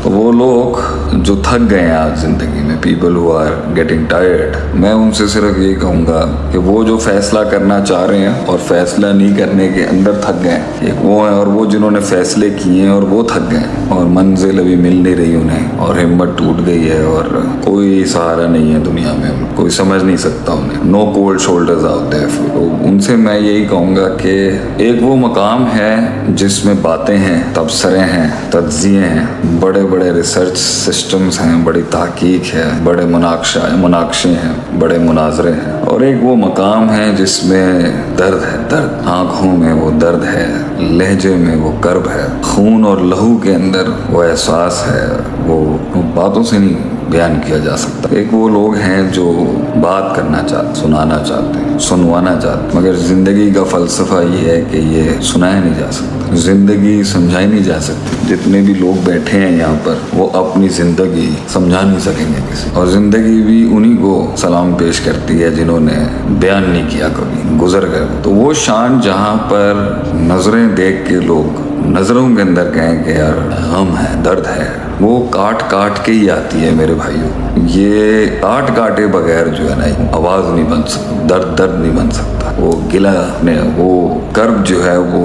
वो लोग जो थक गए हैं आज ज़िंदगी में, people who are getting tired, मैं उनसे सिर्फ ये कहूँगा कि वो जो फैसला करना चाह रहे हैं और फैसला नहीं करने के अंदर थक गए, एक वो है, और वो जिन्होंने फैसले किए हैं और वो थक गए और मंजिल अभी मिल नहीं रही उन्हें और हिम्मत टूट गई है और कोई सहारा नहीं है दुनिया में, कोई समझ नहीं सकता उन्हें, no cold shoulders out there. तो उनसे मैं यही कहूँगा कि एक वो मकाम है जिसमें बातें हैं, तबसरे हैं, तज्जिए हैं, बड़े बड़े रिसर्च सिस्टम्स हैं, बड़ी तहकीक है, बड़े मुनाकशे हैं, बड़े मुनाजरे हैं, और एक वो मकाम है जिसमें दर्द है, दर्द, आँखों में वो दर्द है, लहजे में वो कर्ब है, खून और लहू के अंदर वो एहसास है, वो बातों से नहीं बयान किया जा सकता। एक वो लोग हैं जो बात करना चाहते, सुनाना चाहते हैं, सुनवाना चाहते, मगर ज़िंदगी का फ़लसफ़ा ये है कि ये सुनाया नहीं जा सकता, ज़िंदगी समझाई नहीं जा सकती। जितने भी लोग बैठे हैं यहाँ पर वो अपनी ज़िंदगी समझा नहीं सकेंगे किसी, और ज़िंदगी भी उन्हीं को सलाम पेश करती है जिन्होंने बयान नहीं किया कभी, गुजर गए। तो वो शान जहाँ पर नज़रें देख के लोग नज़रों के अंदर कहें कि यार गम है, दर्द है, वो काट काट के ही आती है मेरे भाइयों। ये काट काटे बगैर जो है ना आवाज़ नहीं बन सकती, दर्द नहीं बन सकता, वो गिला अपने वो कर्ब जो है वो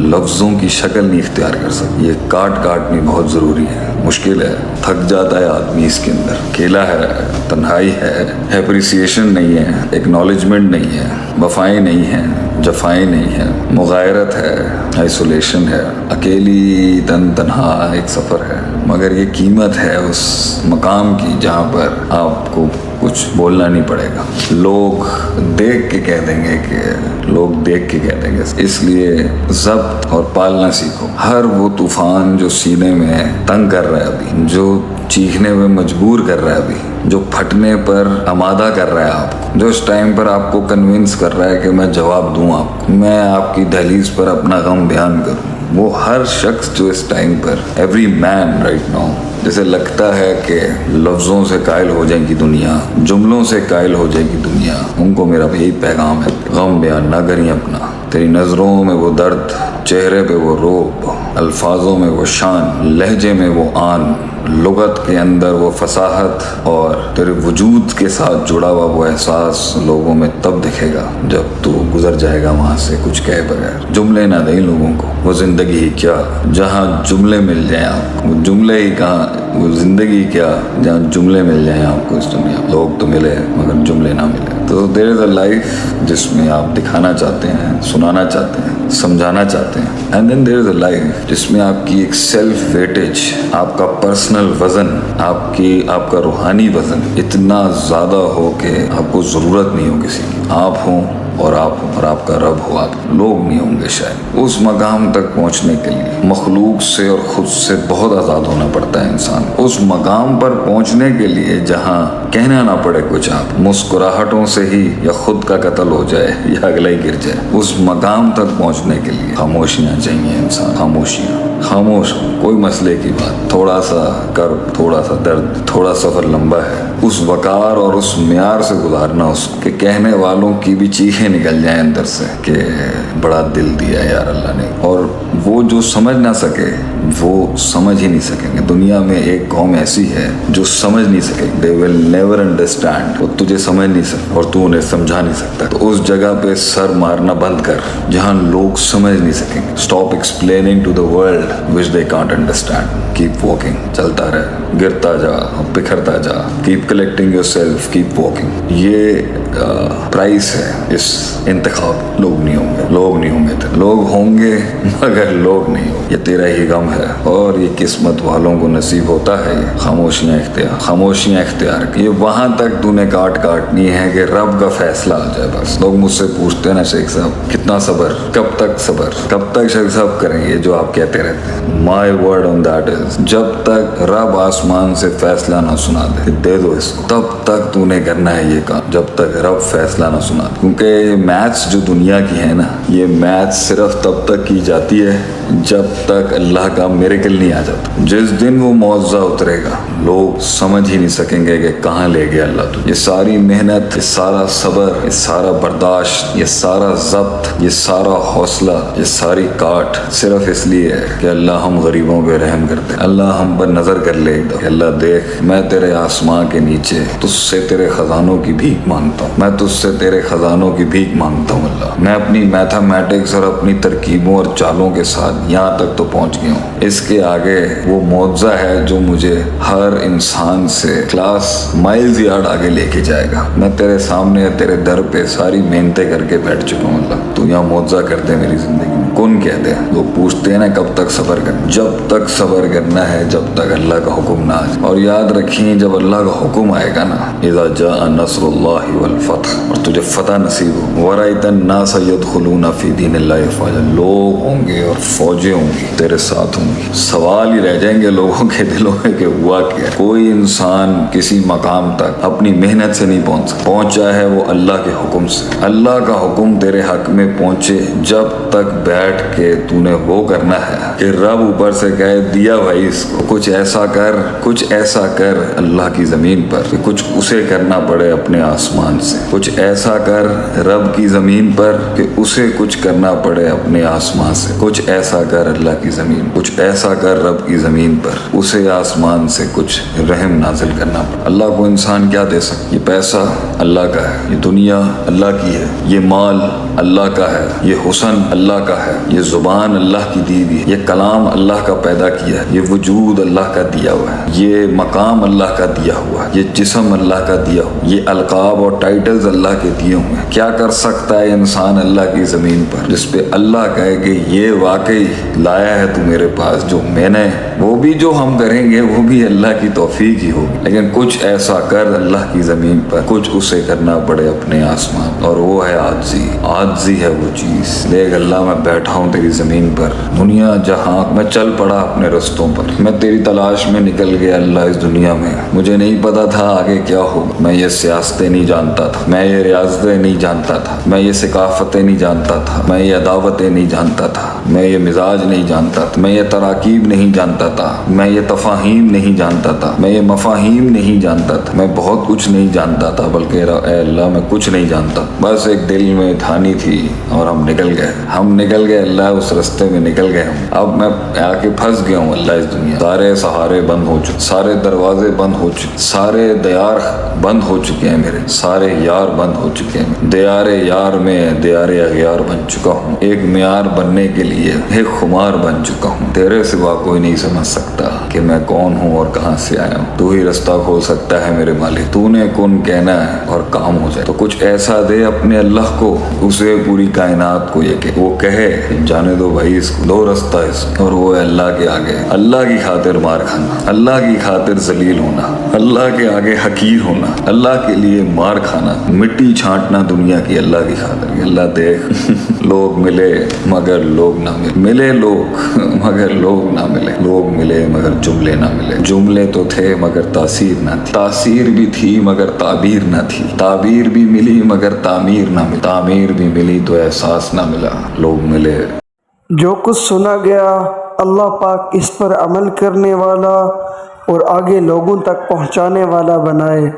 लफ्ज़ों की शक्ल नहीं इख्तियार कर सकती। ये काट काटनी बहुत ज़रूरी है, मुश्किल है, थक जाता है आदमी इसके अंदर, अकेला है, तन्हाई है, एप्रिसिएशन नहीं है, एक्नॉलेजमेंट नहीं है, वफाएं नहीं है, जफाएं नहीं है, मुगायरत है, आइसोलेशन है, अकेली तन्हा एक सफ़र है, मगर ये कीमत है उस मकाम की जहाँ पर आपको कुछ बोलना नहीं पड़ेगा, लोग देख के कह देंगे इसलिए ज़ब्त और पालना सीखो। हर वो तूफ़ान जो सीने में तंग कर रहा है अभी, जो चीखने में मजबूर कर रहा है अभी, जो फटने पर आमादा कर रहा है आपको, जो इस टाइम पर आपको कन्विंस कर रहा है कि मैं जवाब दूँ आपको, मैं आपकी दहलीज़ पर अपना गम बयान करूँ, वो हर शख्स जो इस टाइम पर, एवरी मैन राइट नाउ, जैसे लगता है कि लफ्ज़ों से कायल हो जाएगी दुनिया, जुमलों से कायल हो जाएगी दुनिया, उनको मेरा यही पैगाम है, गम बयान ना करिए अपना। तेरी नज़रों में वो दर्द, चेहरे पे वो रोब, अल्फाजों में वो शान, लहजे में वो आन, लुगत के अंदर वो फसाहत और तेरे वजूद के साथ जुड़ा हुआ वो एहसास लोगों में तब दिखेगा जब तू गुजर जाएगा वहाँ से कुछ कहे बगैर। जुमले ना दें लोगों को, वो ज़िंदगी ही क्या जहाँ जुमले मिल जाएं आपको, वो जुमले ही कहाँ, वो ज़िंदगी क्या जहाँ जुमले मिल जाएं आपको इस दुनिया में। लोग तो मिले मगर जुमले ना मिले। तो देयर इज़ अ लाइफ जिसमें आप दिखाना चाहते हैं, सुनाना चाहते हैं, समझाना चाहते हैं, and then there is a life जिसमें आपकी एक सेल्फ वेटेज, आपका पर्सनल वज़न, आपका रूहानी वज़न इतना ज़्यादा हो कि आपको ज़रूरत नहीं हो किसी की, आप हों और आपका रब हो, आप लोग नहीं होंगे शायद। उस मकाम तक पहुंचने के लिए मखलूक से और ख़ुद से बहुत आज़ाद होना पड़ता है इंसान। उस मकाम पर पहुंचने के लिए जहां कहना ना पड़े कुछ, आप मुस्कुराहटों से ही या खुद का कत्ल हो जाए या अगला ही गिर जाए, उस मकाम तक पहुंचने के लिए खामोशियाँ चाहिए इंसान, खामोशियाँ, खामोश, कोई मसले की बात, थोड़ा सा कर्ब, थोड़ा सा दर्द, थोड़ा सफ़र लंबा है, उस वकार और उस म्यार से गुजारना, उसके कहने वालों की भी चीखें निकल जाएं अंदर से कि बड़ा दिल दिया यार अल्लाह ने। और वो जो समझ ना सके वो समझ ही नहीं सकेंगे। दुनिया में एक कौम ऐसी है जो समझ नहीं सकेगी, दे विल नेवर अंडरस्टैंड, वो तुझे समझ नहीं सकते और तू उन्हें समझा नहीं सकता। तो उस जगह पे सर मारना बंद कर जहाँ लोग समझ नहीं सकेंगे। Stop explaining to the world which they can't understand, keep walking, चलता रहे, गिरता जा, बिखरता जा, keep collecting yourself, keep walking. ये प्राइस है इस इंतखाब। लोग नहीं होंगे, लोग होंगे मगर लोग नहीं होंगे। ये तेरा ही गम है और ये किस्मत वालों को नसीब होता है। ये खामोशियाँ इख्तियार की, ये वहाँ तक तूने काटनी है कि रब का फैसला आ जाए बस। लोग मुझसे पूछते हैं ना शेख साहब कितना सब्र, कब तक शेख साहब करेंगे जो आप कहते रहते हैं। My word on that is, जब तक रब आसमान से फैसला ना सुना दे दो इसको, तब तक तूने करना है ये काम, जब तक रब फैसला ना सुना दे। क्योंकि मैथ्स जो दुनिया की है ना, ये मैथ्स सिर्फ तब तक की जाती है जब तक अल्लाह का میریکل نہیں آ جاتا۔ جس دن وہ معجزہ اترے گا لوگ سمجھ ہی نہیں سکیں گے کہ کہاں لے گیا اللہ تو۔ یہ ساری محنت، یہ سارا صبر، یہ سارا برداشت، یہ سارا ضبط، یہ سارا حوصلہ، یہ ساری کاٹ صرف اس لیے ہے کہ اللہ ہم غریبوں پہ رحم کرتے، اللہ ہم پر نظر کر لے ایک دفعہ کہ اللہ دیکھ میں تیرے آسمان کے نیچے تجھ سے تیرے خزانوں کی بھیک مانگتا ہوں، میں تجھ سے تیرے خزانوں کی بھیک مانگتا ہوں اللہ۔ میں اپنی میتھمیٹکس اور اپنی ترکیبوں اور چالوں کے ساتھ یہاں تک تو پہنچ گیا ہوں، اس کے آگے وہ معجزہ ہے جو مجھے ہر انسان سے کلاس مائلز یارڈ آگے لے کے جائے گا۔ میں تیرے سامنے تیرے در پہ ساری محنتیں کر کے بیٹھ چکا ہوں اللہ، تو یہاں معجزہ کرتے میری زندگی میں۔ کون کہتے ہیں لوگ پوچھتے ہیں نا کب تک صبر کرنا، جب تک صبر کرنا ہے جب تک اللہ کا حکم نہ آئے۔ اور یاد رکھیں جب اللہ کا حکم آئے گا نا، اذا جاء نصر اللہ والفتح، اور تجھے فتح نصیب ہو، ورأیت الناس يدخلون فی دین اللہ افواجا، لوگ ہوں گے اور فوجیں ہوں گی تیرے ساتھ ہوں گی، سوال ہی رہ جائیں گے لوگوں کے دلوں میں کہ ہوا کیا۔ کوئی انسان کسی مقام تک اپنی محنت سے نہیں پہنچ سکتا، پہنچا ہے وہ اللہ کے حکم سے۔ اللہ کا حکم تیرے حق میں پہنچے جب تک بیٹھ کے تو نے وہ کرنا ہے کہ رب اوپر سے کہے دیا بھائی اس کو، کچھ ایسا کر، کچھ ایسا کر اللہ کی زمین پر کہ کچھ اسے کرنا پڑے اپنے آسمان سے، کچھ ایسا کر رب کی زمین پر کہ اسے کچھ کرنا پڑے اپنے آسمان سے، کچھ ایسا کر اللہ کی زمین، کچھ ایسا کر رب کی زمین پر اسے آسمان سے کچھ رحم نازل کرنا پڑے۔ اللہ کو انسان کیا دے سکتا؟ یہ پیسہ اللہ کا ہے، یہ دنیا اللہ کی ہے، یہ مال اللہ کا ہے، یہ حسن اللہ کا ہے، یہ زبان اللہ کی دی ہوئی ہے، یہ کلام اللہ کا پیدا کیا ہے، یہ وجود اللہ کا دیا ہوا ہے، یہ مقام اللہ کا دیا ہوا ہے، یہ جسم اللہ کا دیا ہوا ہے، یہ القاب اور ٹائٹلز اللہ کے دیے ہوئے ہیں۔ کیا کر سکتا ہے انسان اللہ کی زمین پر جس پہ اللہ کہے کہ یہ واقعی لایا ہے تو میرے پاس جو میں نے، وہ بھی جو ہم کریں گے وہ بھی اللہ کی توفیق ہی ہوگی، لیکن کچھ ایسا کر اللہ کی زمین پر کچھ اسے کرنا پڑے اپنے آسمان، اور وہ ہے عاجزی۔ عاجزی ہے وہ چیز، دیکھ اللہ میں بیٹھا ہوں تیری زمین پر، دنیا جہاں میں چل پڑا اپنے رستوں پر، میں تیری تلاش میں نکل گیا اللہ اس دنیا میں، مجھے نہیں پتا تھا آگے کیا ہوگا، میں یہ سیاستیں نہیں جانتا تھا، میں یہ ریاستیں نہیں جانتا تھا، میں یہ ثقافتیں نہیں جانتا تھا، میں یہ عداوتیں نہیں جانتا تھا، میں یہ مزاج نہیں جانتا تھا، میں یہ تراکیب نہیں جانتا تھا، میں یہ تفاہیم نہیں جانتا تھا، میں یہ مفاہیم نہیں جانتا تھا، میں بہت کچھ نہیں جانتا تھا، بلکہ اے اللہ میں کچھ نہیں جانتا، بس ایک دل میں دھانی تھی اور ہم نکل گئے اللہ اس رستے میں نکل گئے ہم، اب میں آ کے پھنس گیا ہوں اللہ اس دنیا، سارے سہارے بند ہو چکے، سارے دروازے بند ہو چکے، سارے دیار بند ہو چکے ہیں میرے، سارے یار بند ہو چکے ہیں، دیار یار میں دیار اغیار بن چکا ہوں، ایک معیار بننے کے لیے ایک خمار بن چکا ہوں، تیرے سوا کوئی نہیں سمجھ سکتا کہ میں کون ہوں اور کہاں سے آیا ہوں، تو ہی رستہ کھول سکتا ہے میرے مالک، تو نے کن کہنا ہے اور کام ہو جائے، تو کچھ ایسا دے اپنے اللہ کو، اسے پوری کائنات کو یہ کہ وہ کہے جانے دو بھائی اس کو، دو رستہ اس کو، اور وہ ہے اللہ کے آگے اللہ کی خاطر مار کھانا، اللہ کی خاطر ذلیل ہونا، اللہ کے آگے حقیر ہونا، اللہ کے لیے مار کھانا، مٹی چھانٹنا دنیا کی اللہ کی خاطر کہ اللہ دیکھ لوگ ملے مگر لوگ نہ ملے لوگ مگر لوگ نہ ملے، لوگ ملے مگر جملے نہ ملے، جملے تو تھے مگر تاثیر نہ تھی، تاثیر بھی تھی مگر تعبیر نہ تھی، تعبیر بھی ملی مگر تعمیر نہ ملی، تعمیر بھی ملی تو احساس نہ ملا، لوگ ملے۔ جو کچھ سنا گیا اللہ پاک اس پر عمل کرنے والا اور آگے لوگوں تک پہنچانے والا بنائے۔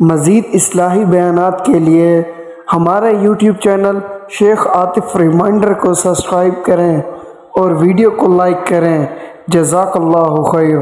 مزید اصلاحی بیانات کے لیے ہمارے یوٹیوب چینل شیخ عاطف ریمائنڈر کو سبسکرائب کریں اور ویڈیو کو لائک کریں۔ جزاک اللہ خیر۔